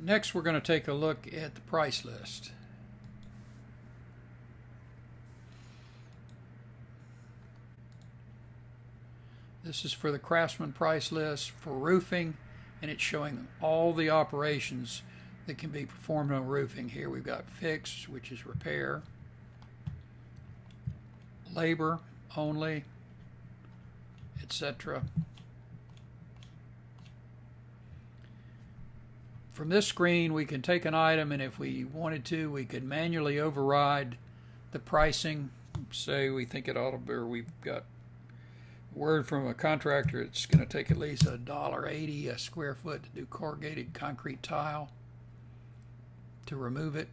Next, we're going to take a look at the price list. This is for the Craftsman price list for roofing, and it's showing all the operations that can be performed on roofing. Here we've got fix, which is repair, labor only, etc. From this screen, we can take an item, and if we wanted to, we could manually override the pricing. Say we think it ought to be, or we've got word from a contractor it's going to take at least $1.80 a square foot to do corrugated concrete tile. To remove it,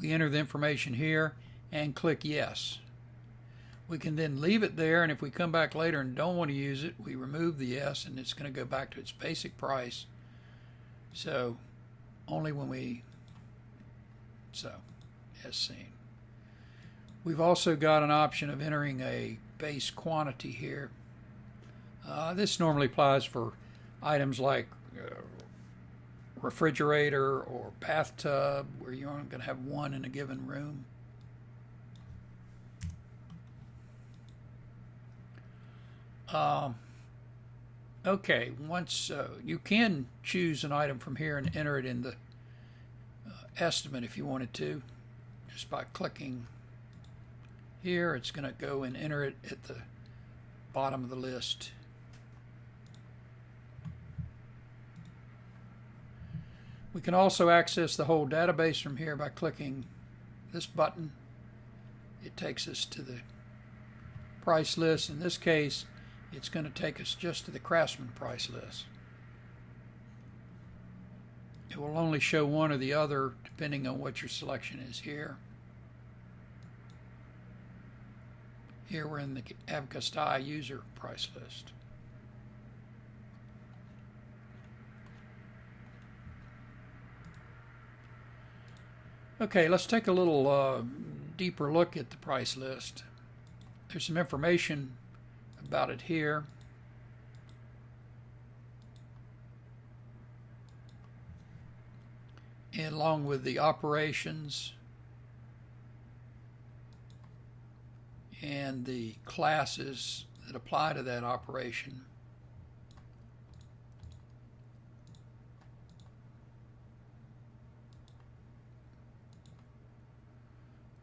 we enter the information here and click yes. We can then leave it there, and if we come back later and don't want to use it, we remove the yes, and it's going to go back to its basic price. So only when as seen. We've also got an option of entering a base quantity here. This normally applies for items like refrigerator or bathtub, where you're only going to have one in a given room. Okay, once you can choose an item from here and enter it in the estimate if you wanted to, just by clicking here. It's going to go and enter it at the bottom of the list. We can also access the whole database from here by clicking this button. It takes us to the price list. In this case, it's going to take us just to the Craftsman price list. It will only show one or the other depending on what your selection is here. Here we're in the Abakosti user price list. Okay, let's take a little deeper look at the price list. There's some information about it here. And along with the operations and the classes that apply to that operation.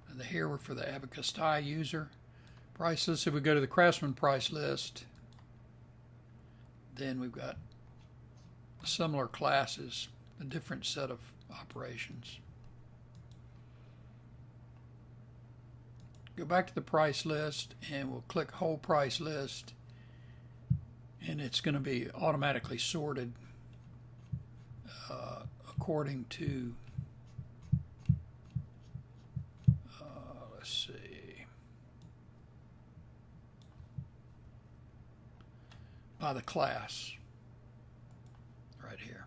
And here we're for the Abakosti user price list. If we go to the Craftsman price list, then we've got similar classes, a different set of operations. Go back to the price list and we'll click whole price list, and it's going to be automatically sorted according to let's see, by the class right here.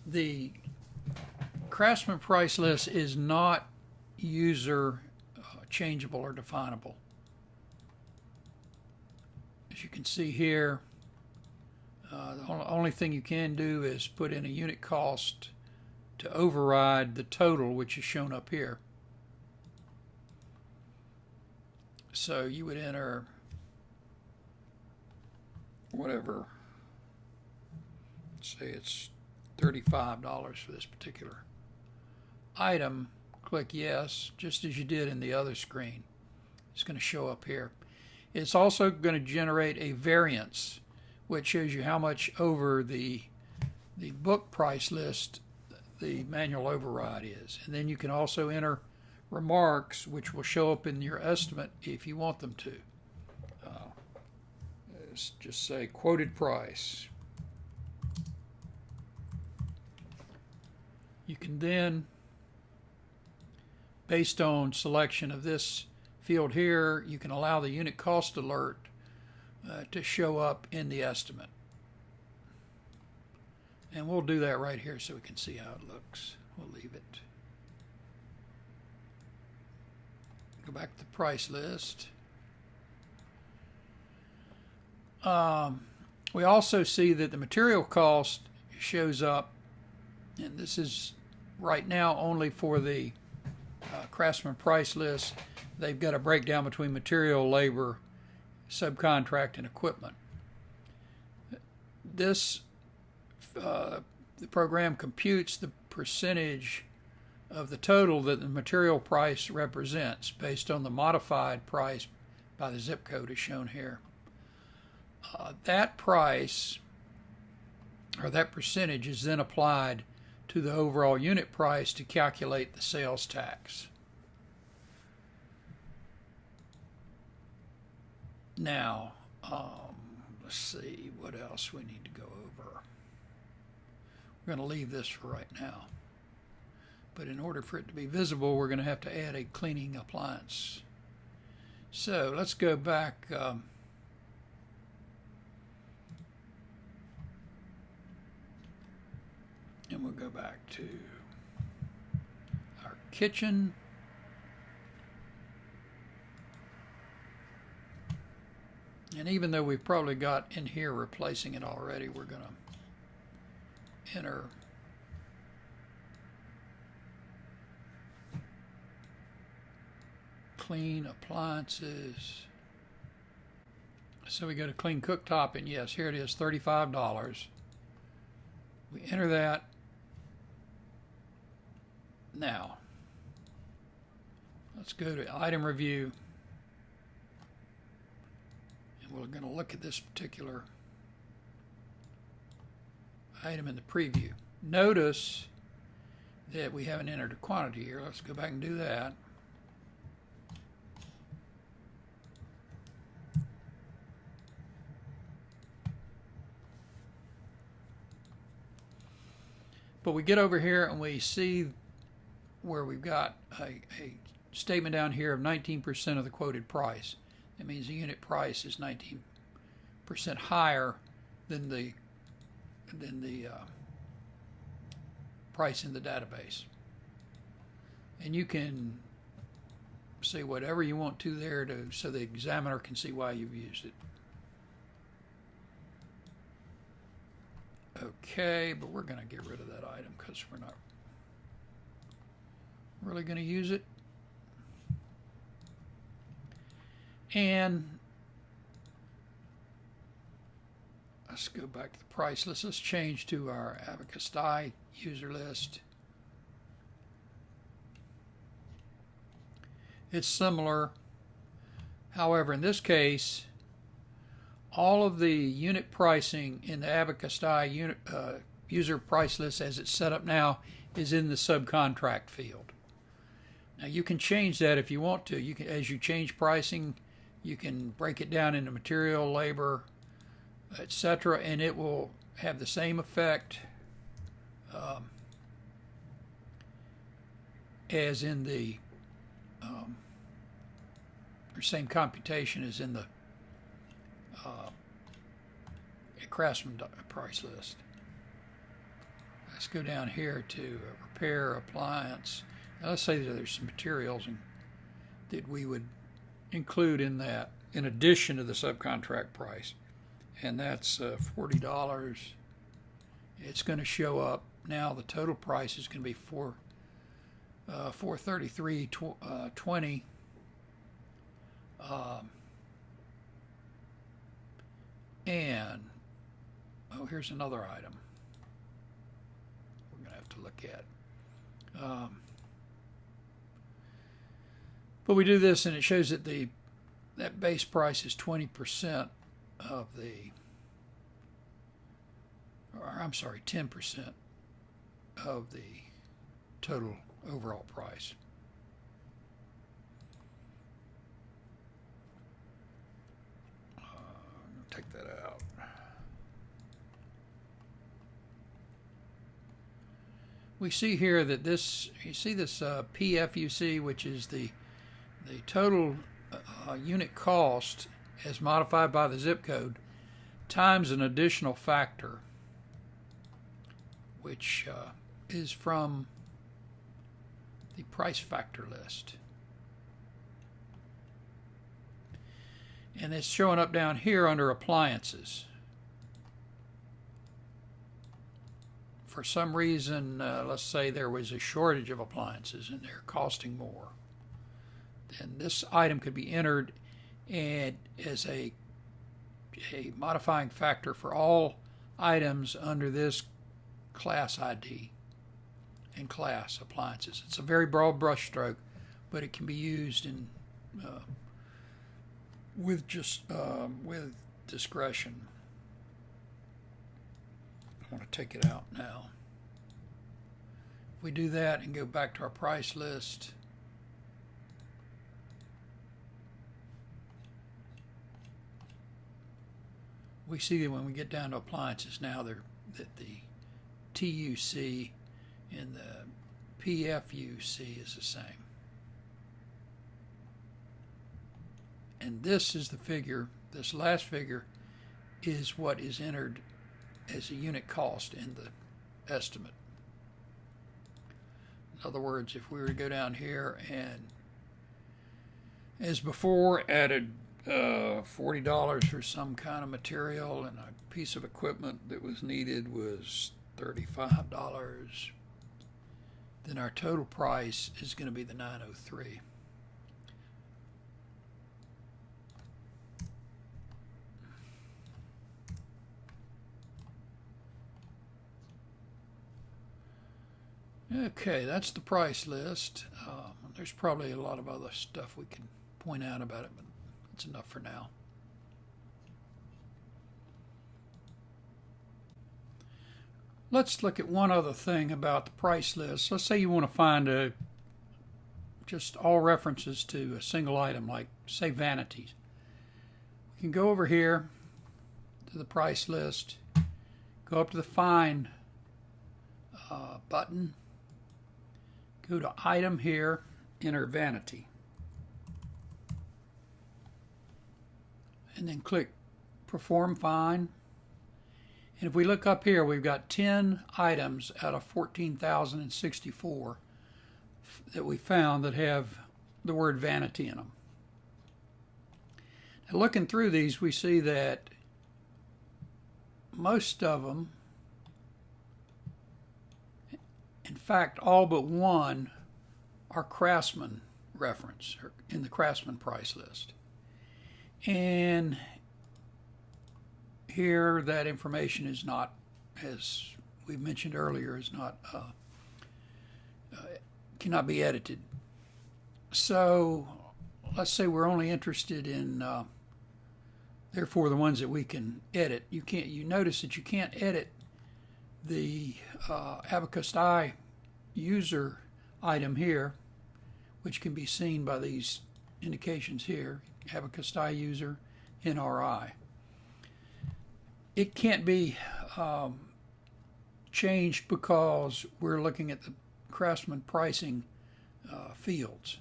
The Craftsman price list is not user changeable or definable. As you can see here, the only thing you can do is put in a unit cost to override the total, which is shown up here. So you would enter whatever, say it's $35 for this particular item, click yes, just as you did in the other screen. It's going to show up here. It's also going to generate a variance, which shows you how much over the book price list the manual override is. And then you can also enter remarks, which will show up in your estimate if you want them to. Let's just say quoted price. You can then, based on selection of this field here, you can allow the unit cost alert to show up in the estimate. And we'll do that right here so we can see how it looks. We'll leave it. Go back to the price list. We also see that the material cost shows up, and this is right now only for the Craftsman price list. They've got a breakdown between material, labor, subcontract, and equipment. This the program computes the percentage of the total that the material price represents based on the modified price by the zip code as shown here. That price, or that percentage, is then applied to the overall unit price to calculate the sales tax. Now, let's see what else we need to go over. We're going to leave this for right now. But in order for it to be visible, we're going to have to add a cleaning appliance. So let's go back. And we'll go back to our kitchen. And even though we've probably got in here replacing it already, we're going to enter clean appliances. So we go to clean cooktop, and yes, here it is, $35. We enter that. Now, let's go to item review. And we're going to look at this particular item in the preview. Notice that we haven't entered a quantity here. Let's go back and do that. But we get over here and we see where we've got a statement down here of 19% of the quoted price. That means the unit price is 19% higher than the price in the database. And you can say whatever you want to there so the examiner can see why you've used it. Okay, but we're going to get rid of that item because we're not really going to use it. And let's go back to the price list. Let's change to our Abakosti user list. It's similar. However, in this case, all of the unit pricing in the Abakosti user price list as it's set up now is in the subcontract field. Now you can change that if you want to. You can, as you change pricing, you can break it down into material, labor, etc., and it will have the same effect as in the or same computation as in the Craftsman price list. Let's go down here to repair appliance. Now let's say that there's some materials that we would include in that in addition to the subcontract price, and that's $40. It's going to show up now. The total price is going to be $433.20. And here's another item we're going to have to look at. But we do this, and it shows that that base price is 20% of the, or I'm sorry, 10% of the total overall price. Take that out. We see here that this, you see this PFUC, which is the total unit cost as modified by the zip code times an additional factor, which is from the price factor list. And it's showing up down here under appliances. for some reason, let's say there was a shortage of appliances and they're costing more, then this item could be entered and as a modifying factor for all items under this class ID and class appliances. It's a very broad brushstroke, but it can be used in with discretion. I want to take it out now. If we do that and go back to our price list, we see that when we get down to appliances now, that the TUC and the PFUC is the same. And this is the figure, this last figure is what is entered as a unit cost in the estimate. In other words, if we were to go down here and, as before, added $40 for some kind of material and a piece of equipment that was needed was $35, then our total price is going to be the $903. Okay, that's the price list. There's probably a lot of other stuff we can point out about it, but that's enough for now. Let's look at one other thing about the price list. Let's say you want to find just all references to a single item, like, say, vanities. We can go over here to the price list, go up to the Find button, go to Item here, enter Vanity, and then click Perform Find. And if we look up here, we've got 10 items out of 14,064 that we found that have the word vanity in them. Now, looking through these, we see that most of them, in fact, all but one, are Craftsman reference, or in the Craftsman price list. And here, that information is not, as we mentioned earlier, is not cannot be edited. So let's say we're only interested in, therefore, the ones that we can edit. You notice that you can't edit the Abakosti user item here, which can be seen by these indications here, Abakosti user, NRI. It can't be changed because we're looking at the Craftsman pricing fields.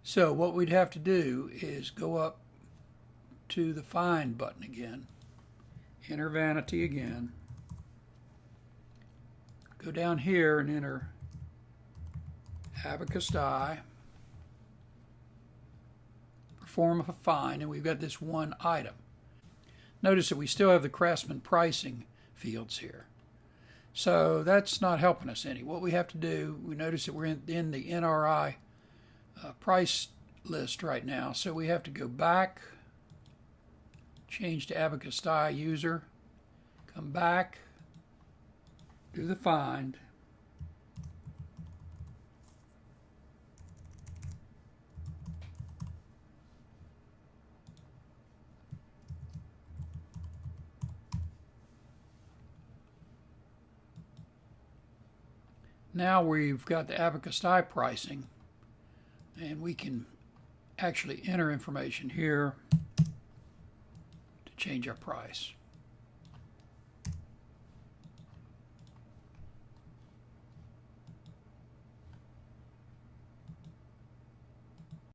So what we'd have to do is go up to the Find button again, enter Vanity again, go down here and enter Abakosti, perform a find, and we've got this one item. Notice that we still have the Craftsman pricing fields here. So that's not helping us any. What we have to do, we notice that we're in the NRI price list right now. So we have to go back, change to Abakosti user, come back, do the find, now we've got the Abakosti pricing, and we can actually enter information here to change our price.